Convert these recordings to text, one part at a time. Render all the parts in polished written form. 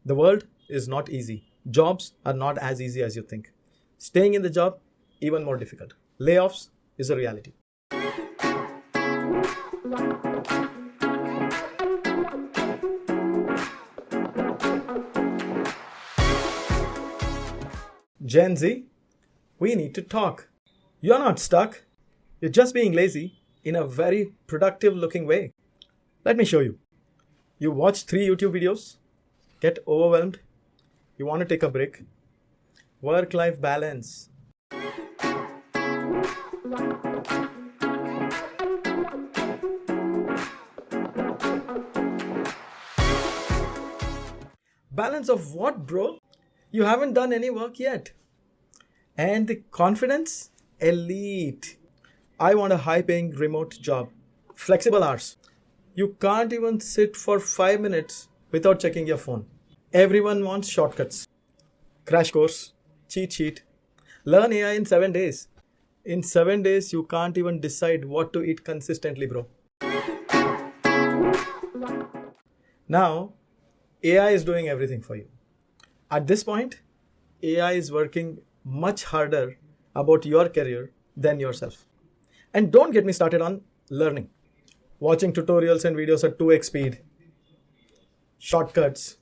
The world is not easy. Jobs are not as easy as you think. Staying in the job, even more difficult. Layoffs is a reality. Gen Z, we need to talk. You're not stuck. You're just being lazy in a very productive looking way. Let me show you. You watch 3 YouTube videos, get overwhelmed, you want to take a break. Work-life balance. Balance of what, bro? You haven't done any work yet. And the confidence? Elite. I want a high-paying remote job. Flexible hours. You can't even sit for 5 minutes without checking your phone. Everyone wants shortcuts. Crash course, cheat sheet. Learn AI in 7 days. In 7 days, you can't even decide what to eat consistently, bro. Now, AI is doing everything for you. At this point, AI is working much harder about your career than yourself. And don't get me started on learning. Watching tutorials and videos at 2x speed. Shortcuts.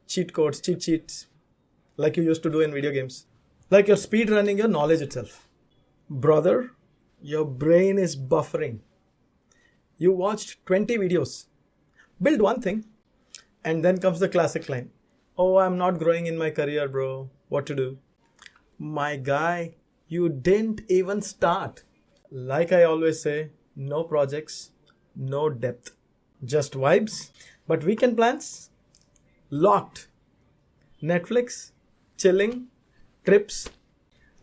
Cheat codes, cheat sheets. Like you used to do in video games. Like you're speed running your knowledge itself. Brother, your brain is buffering. You watched 20 videos. Build one thing. And then comes the classic line. Oh, I'm not growing in my career, bro. What to do? My guy, you didn't even start. Like I always say, no projects, no depth. Just vibes. But weekend plans? Locked. Netflix? Chilling? Trips?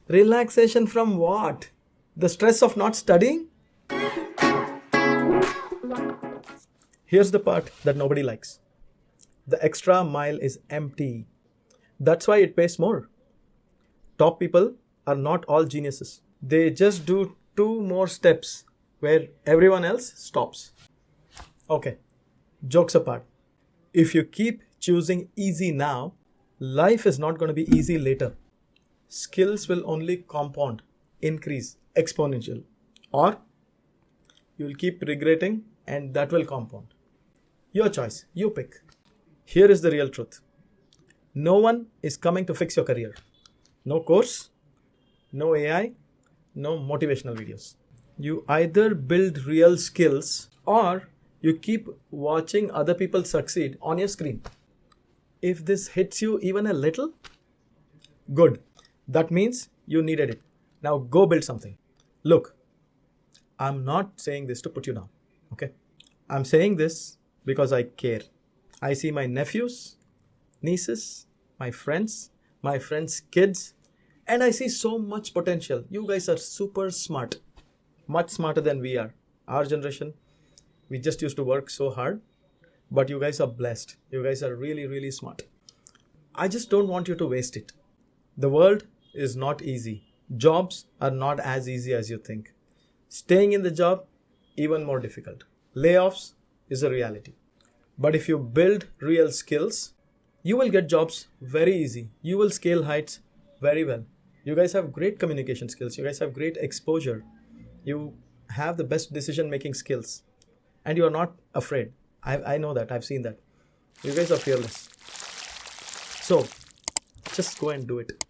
Relaxation from what? The stress of not studying? Here's the part that nobody likes. The extra mile is empty. That's why it pays more. Top people are not all geniuses. They just do 2 more steps where everyone else stops. Okay, jokes apart. If you keep choosing easy now, life is not going to be easy later. Skills will only compound, increase, exponential. Or you will keep regretting and that will compound. Your choice, you pick. Here is the real truth. No one is coming to fix your career. No course, no AI, no motivational videos. You either build real skills or you keep watching other people succeed on your screen. If this hits you even a little, good. That means you needed it. Now go build something. Look, I'm not saying this to put you down. Okay? I'm saying this because I care. I see my nephews, nieces, my friends' kids, and I see so much potential. You guys are super smart, much smarter than we are. Our generation, we just used to work so hard, but you guys are blessed. You guys are really, really smart. I just don't want you to waste it. The world is not easy. Jobs are not as easy as you think. Staying in the job, even more difficult. Layoffs is a reality. But if you build real skills, you will get jobs very easy. You will scale heights very well. You guys have great communication skills. You guys have great exposure. You have the best decision-making skills. And you are not afraid. I know that. I've seen that. You guys are fearless. So, just go and do it.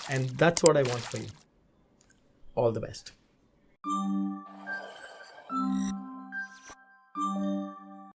And that's what I want for you. All the best.